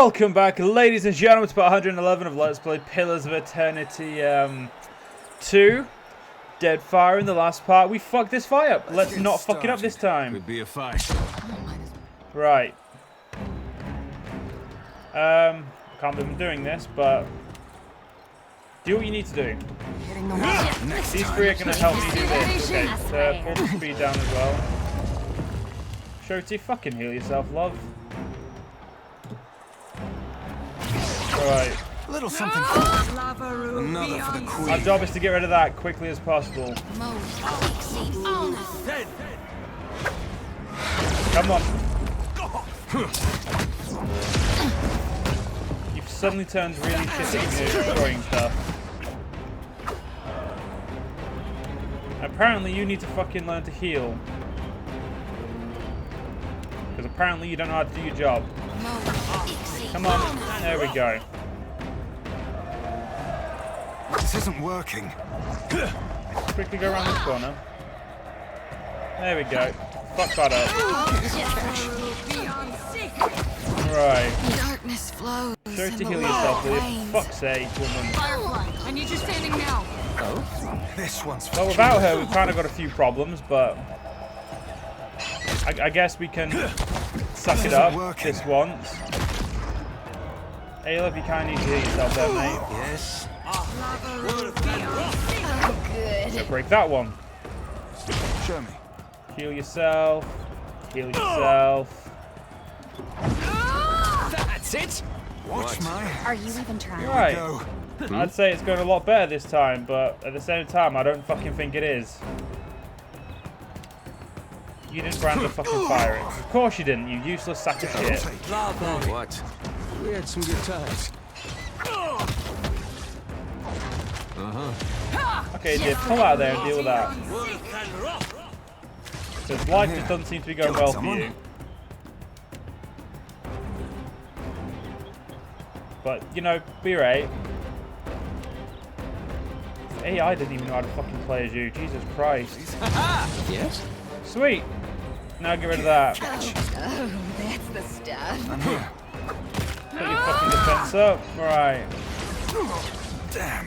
Welcome back, ladies and gentlemen, to part 111 of Let's Play Pillars of Eternity 2. Deadfire in the last part. We fucked this fight up. Let's not fuck it up this time. Could be a fight. Right. Can't believe I'm doing this, but do what you need to do. These three are going to help me do this. Okay, pull the speed down as well. Shoti, fucking heal yourself, love. Right. Little something for another for the queen. Our job is to get rid of that quickly as possible. Come on. You've suddenly turned really shitty at destroying stuff. Apparently you need to fucking learn to heal. Because apparently you don't know how to do your job. Come on. There we go. This isn't working. Quickly go around this corner. There we go. Fuck that up. Right. Darkness flows. Sure to heal yourself, will you? Fuck's sake, woman. I need you standing now. Oh? This one's for Well, without her, we've kind of got a few problems, but I guess we can suck it up this once. Hey, love, you kind of need to heal yourself there, mate. Yes. Oh, good. So break that one. Show me. Heal yourself. Heal yourself. That's it. Watch my. Are you even trying? Right. I'd say it's going a lot better this time, but at the same time, I don't fucking think it is. You didn't brand the fucking fire it. Of course you didn't, you useless sack of shit. What? We had some good times. Okay, Dib, pull out there and deal with that. Because life just doesn't seem to be going well for you. But, you know, be right. AI didn't even know how to fucking play as you. Jesus Christ. Yes? Sweet. Now get rid of that. Oh, that's the stuff. Put your fucking defense up. Right. Damn.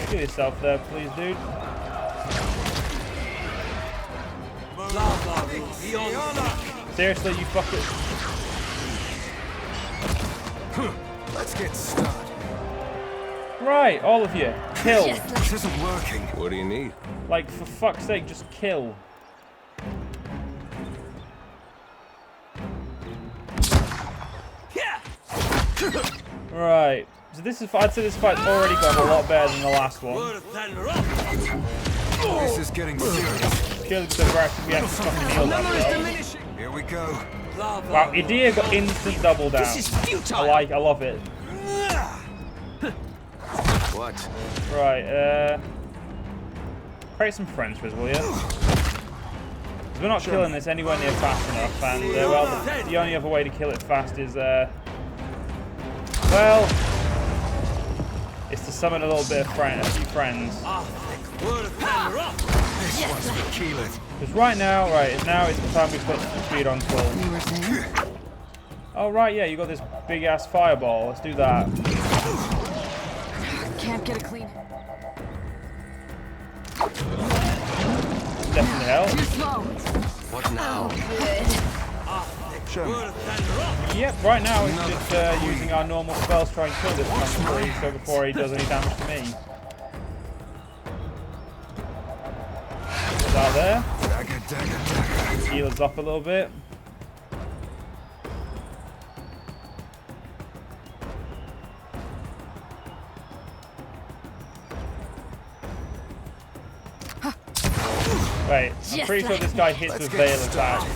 Heal yourself there, please, dude. Seriously, you fuck it. Let's get started. Right, all of you. Kill. This isn't working. What do you need? Like, for fuck's sake, just kill. Right. So this is, I'd say this fight's already gone a lot better than the last one. This is getting serious. Purely because we actually have to fucking heal ourselves. Here we go. Wow, Idia got instant double down. I love it. What? Right, create some friends for us, will you? Because we're not killing this anywhere near fast enough, and, well, the only other way to kill it fast is, well, it's to summon a little bit of a few friends. This one's for Keelan. Because right now it's the time we put some speed on full. You were saying? Oh, right, yeah, you got this big-ass fireball. Let's do that. Can't get a clean. Definitely help. Too slow. What now? Good. Show me. Yep, right now it's just using our normal spells to try and kill this man before he does any damage to me. Put that there. Dagger, dagger, dagger. Heal us up a little bit. Wait, I'm pretty sure this guy hits with Veil attack.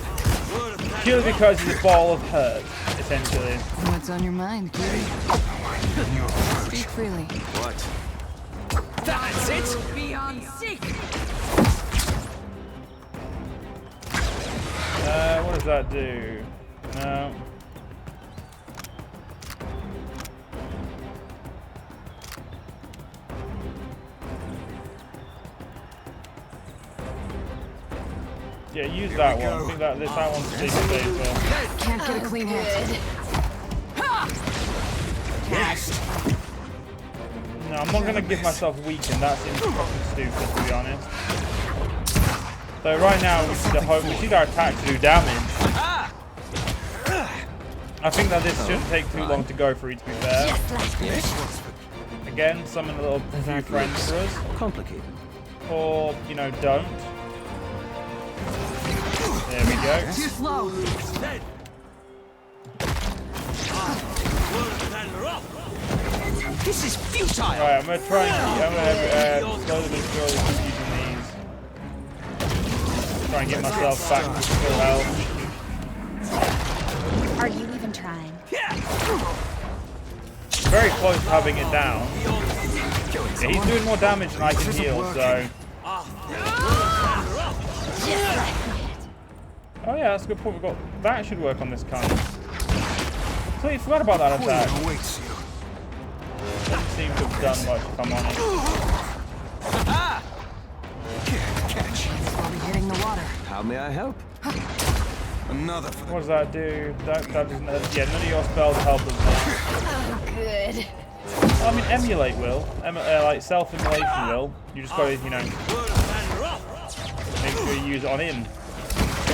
Purely because he's a ball of hurt, essentially. What's on your mind, Kitty? Speak freely. What? That's it. Beyond sick. What does that do? No. Yeah, use that one. I think that one's safer. Can't get a clean hit. No, I'm not gonna give myself weakened. That seems fucking stupid, to be honest. So right now we need our attack to do damage. I think that this shouldn't take too long to go for you, to be fair. Again, summon a little few friends for us. Complicated. Or, you know, don't. There we go. Too slow. This is futile. Alright, I'm gonna try and slowly but surely keep using these. Try and get myself back to full health. Are you even trying? Very close to having it down. Yeah, he's doing more damage than I can heal, so. Oh yeah, that's a good point. That should work on this kind. Completely forgot about that attack. Doesn't seem to have done much, if I'm honest. Catch. Probably hitting the water. How may I help? Another for What does that do? That doesn't. Yeah, none of your spells help us now. Oh, good. Well, I mean, emulate will. Like self-immolation will. You just gotta, you know, make sure you use it on him.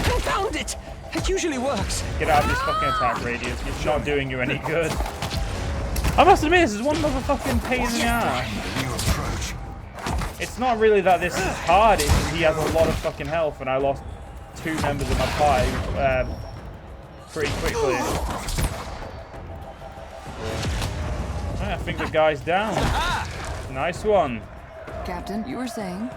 Confound it! It usually works. Get out of this fucking attack radius. It's not doing you any good. I must admit, this is one motherfucking pain in the ass. It's not really that this is hard. It's he has a lot of fucking health, and I lost 2 members of my party pretty quickly. I think the guy's down. Nice one. Captain, you were saying?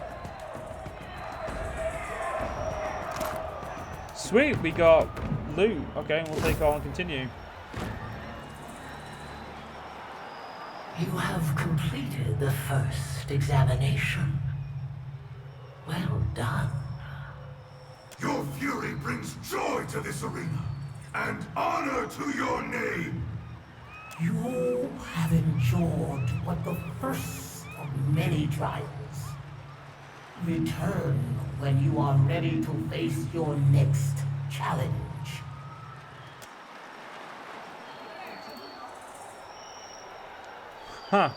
Sweet, we got loot. Okay, we'll take all and continue. You have completed the first examination. Well done. Your fury brings joy to this arena, and honor to your name. You have endured but the first of many trials. Return when you are ready to face your next challenge. Huh.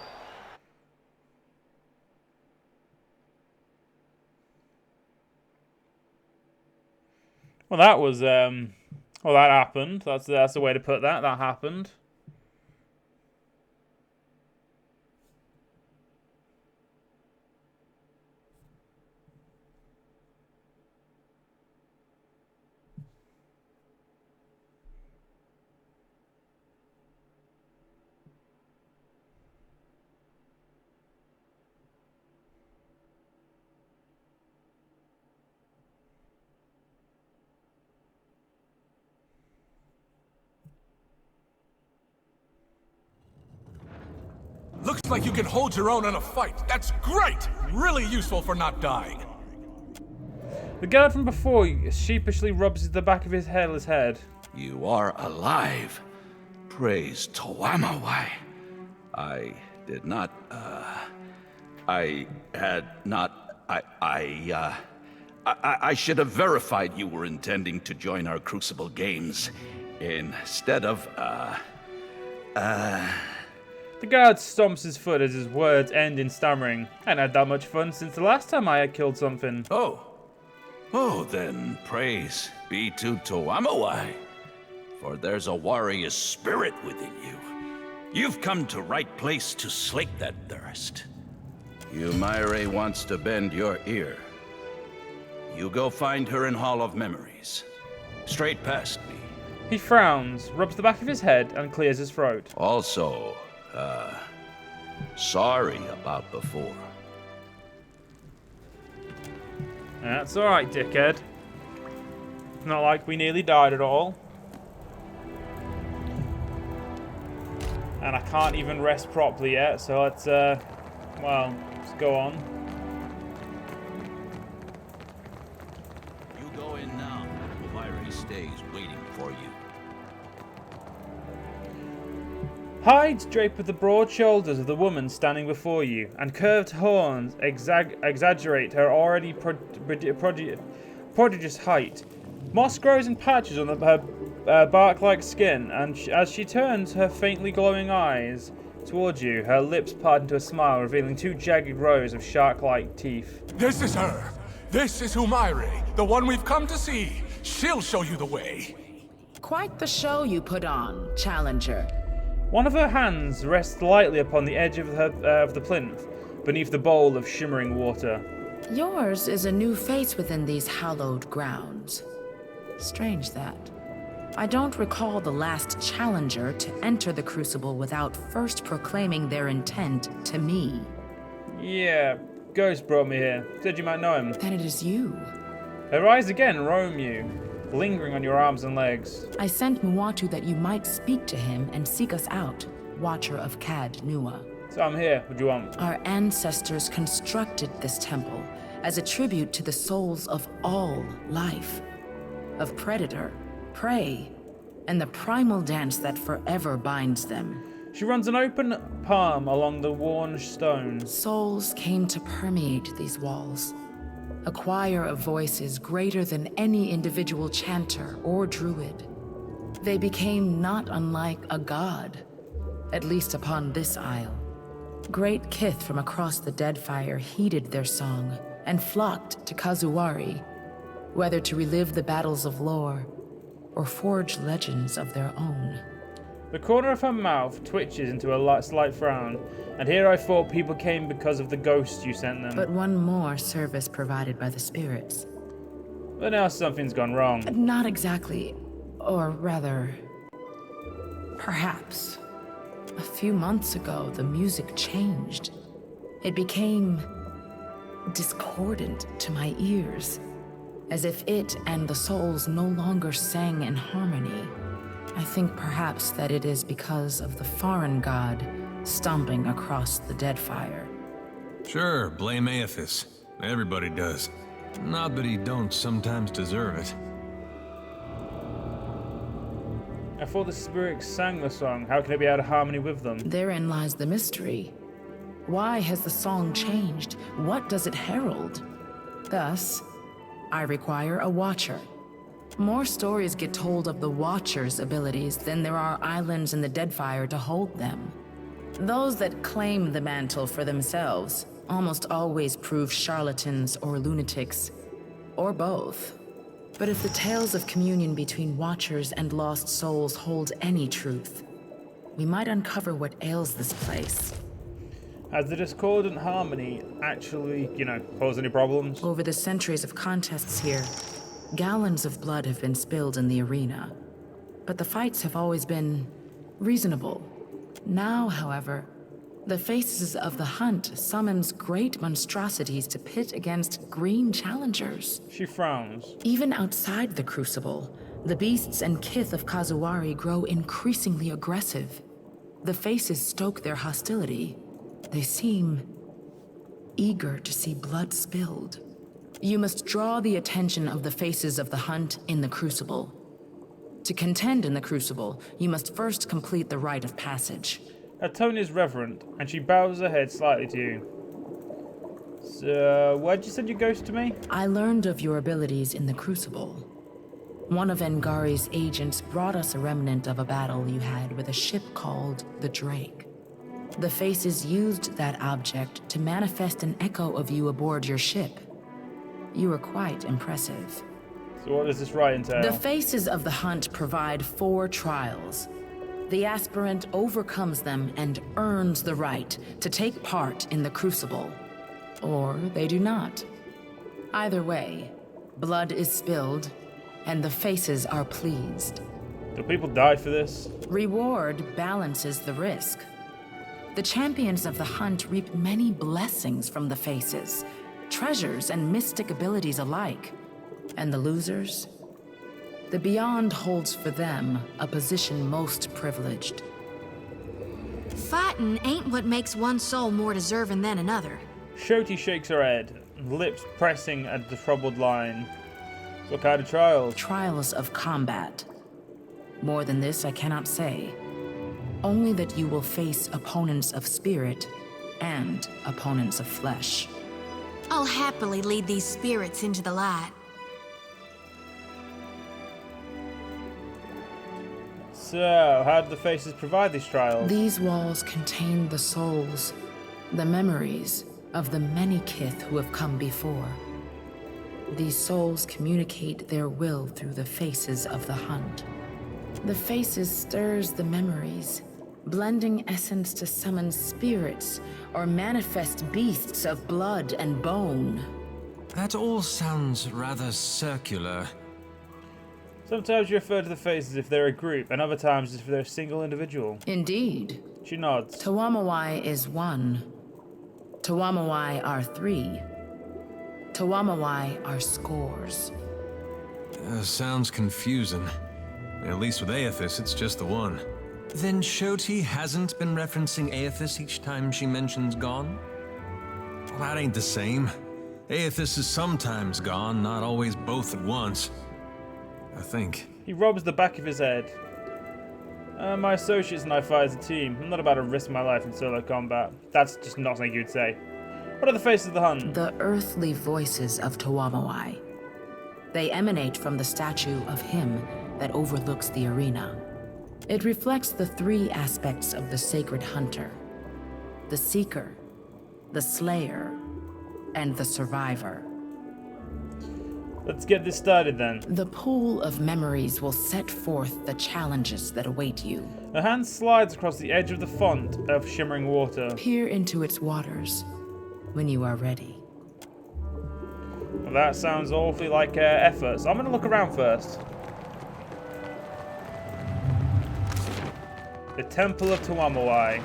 Well, that was well, that happened. That's the way to put that. That happened. Looks like you can hold your own in a fight. That's great! Really useful for not dying. The guard from before sheepishly rubs the back of his hairless head. You are alive. Praise Toamawai. I did not, I had not, I should have verified you were intending to join our Crucible Games instead of, The guard stomps his foot as his words end in stammering. I hadn't had that much fun since the last time I had killed something. Oh, then praise be to Toamawai, for there's a warrior spirit within you. You've come to right place to slake that thirst. Umaire wants to bend your ear. You go find her in Hall of Memories. Straight past me. He frowns, rubs the back of his head, and clears his throat. Also, sorry about before. That's alright, dickhead. It's not like we nearly died at all. And I can't even rest properly yet, so let's, well, let's go on. You go in now. Umaire stays waiting for you. Hides drape with the broad shoulders of the woman standing before you, and curved horns exaggerate her already prodigious height. Moss grows in patches on her bark-like skin, and as she turns her faintly glowing eyes towards you, her lips part into a smile, revealing 2 jagged rows of shark-like teeth. This is her. This is Humaire, the one we've come to see. She'll show you the way. Quite the show you put on, Challenger. One of her hands rests lightly upon the edge of the plinth, beneath the bowl of shimmering water. Yours is a new face within these hallowed grounds. Strange that. I don't recall the last Challenger to enter the Crucible without first proclaiming their intent to me. Yeah, Ghost brought me here. Said you might know him. Then it is you. Her eyes again roam you, lingering on your arms and legs. I sent Muatu that you might speak to him and seek us out, Watcher of Cad Nua. So I'm here. What do you want? Our ancestors constructed this temple as a tribute to the souls of all life. Of predator, prey, and the primal dance that forever binds them. She runs an open palm along the worn stone. Souls came to permeate these walls. A choir of voices greater than any individual chanter or druid. They became not unlike a god, at least upon this isle. Great kith from across the Deadfire heeded their song and flocked to Kazuwari, whether to relive the battles of lore or forge legends of their own. The corner of her mouth twitches into a slight frown, and here I thought people came because of the ghosts you sent them. But one more service provided by the spirits. But now something's gone wrong. Not exactly, or rather, perhaps. A few months ago, the music changed. It became discordant to my ears, as if it and the souls no longer sang in harmony. I think perhaps that it is because of the foreign god stomping across the Deadfire. Sure, blame Aethys. Everybody does. Not that he don't sometimes deserve it. I thought the spirits sang the song. How can it be out of harmony with them? Therein lies the mystery. Why has the song changed? What does it herald? Thus, I require a watcher. More stories get told of the Watcher's abilities than there are islands in the Deadfire to hold them. Those that claim the mantle for themselves almost always prove charlatans or lunatics, or both. But if the tales of communion between Watchers and lost souls hold any truth, we might uncover what ails this place. Has the discordant harmony actually, caused any problems? Over the centuries of contests here, gallons of blood have been spilled in the arena, but the fights have always been reasonable. Now, however, the faces of the hunt summons great monstrosities to pit against green challengers. She frowns. Even outside the Crucible, the beasts and kith of Kazuwari grow increasingly aggressive. The faces stoke their hostility. They seem eager to see blood spilled. You must draw the attention of the faces of the hunt in the Crucible. To contend in the Crucible, you must first complete the rite of passage. Her tone is reverent, and she bows her head slightly to you. So, why'd you send your ghost to me? I learned of your abilities in the Crucible. One of Engari's agents brought us a remnant of a battle you had with a ship called the Drake. The faces used that object to manifest an echo of you aboard your ship. You were quite impressive. So what does this rite entail? The faces of the hunt provide 4 trials. The aspirant overcomes them and earns the right to take part in the Crucible. Or they do not. Either way, blood is spilled, and the faces are pleased. Do people die for this? Reward balances the risk. The champions of the hunt reap many blessings from the faces, treasures and mystic abilities alike. And the losers? The Beyond holds for them a position most privileged. Fighting ain't what makes one soul more deserving than another. Shoti shakes her head, lips pressing at the troubled line. What kind of trials? Trials of combat. More than this, I cannot say. Only that you will face opponents of spirit and opponents of flesh. I'll happily lead these spirits into the light. So, how do the faces provide these trials? These walls contain the souls, the memories of the many kith who have come before. These souls communicate their will through the faces of the hunt. The faces stirs the memories, blending essence to summon spirits or manifest beasts of blood and bone. That all sounds rather circular. Sometimes you refer to the faces if they're a group, and other times if they're a single individual. Indeed. She nods. Tawamawai is one. Tawamawai are three. Tawamawai are scores. Sounds confusing. At least with Aethys, it's just the one. Then Shoti hasn't been referencing Aethys each time she mentions gone? Well, that ain't the same. Aethys is sometimes gone, not always both at once. I think. He rubs the back of his head. My associates and I fight as a team. I'm not about to risk my life in solo combat. That's just not something you'd say. What are the faces of the hunt? The earthly voices of Tawamawai. They emanate from the statue of him that overlooks the arena. It reflects the three aspects of the sacred hunter: the seeker, the slayer, and the survivor. Let's get this started then. The pool of memories will set forth the challenges that await you. Her hand slides across the edge of the font of shimmering water. Peer into its waters when you are ready. Well, that sounds awfully like effort, so I'm going to look around first. The Temple of Tawamawai.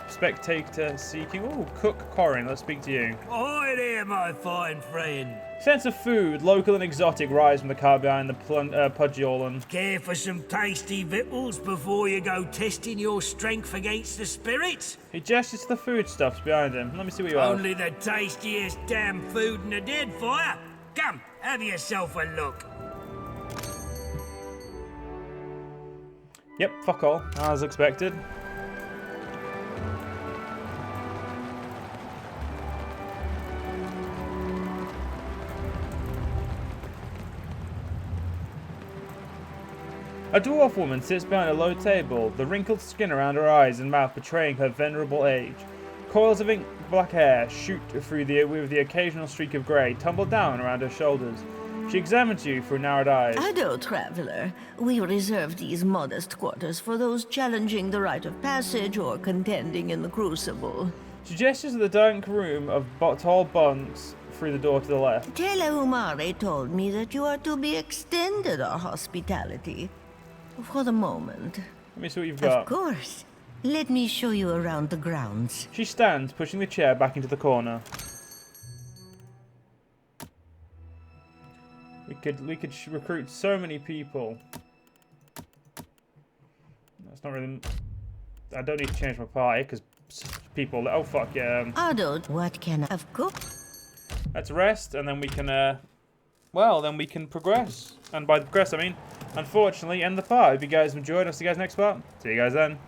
Spectator seeking. Ooh, Cook Corin, let's speak to you. Ahoy there, my fine friend. Scents of food, local and exotic, rise from the car behind the Pudgeolan. Care for some tasty victuals before you go testing your strength against the spirits? He gestures to the foodstuffs behind him. Let me see what you have. Only the tastiest damn food in the Deadfire. Come, have yourself a look. Yep, fuck all, as expected. A dwarf woman sits behind a low table, the wrinkled skin around her eyes and mouth betraying her venerable age. Coils of ink black hair shoot through with the occasional streak of grey tumble down around her shoulders. She examines you through narrowed eyes. Hello, traveler. We reserve these modest quarters for those challenging the rite of passage or contending in the crucible. She gestures at the dank room of tall bunks through the door to the left. Teleumare told me that you are to be extended our hospitality. For the moment. Let me see what you've got. Of course. Let me show you around the grounds. She stands, pushing the chair back into the corner. We could recruit so many people. That's not really. I don't need to change my party because people. Oh fuck yeah. Adult, what can I? Of course. Let's rest, and then we can. Well, then we can progress. And by progress, I mean, unfortunately, end the part. Hope you guys enjoyed. I'll see you guys next part. See you guys then.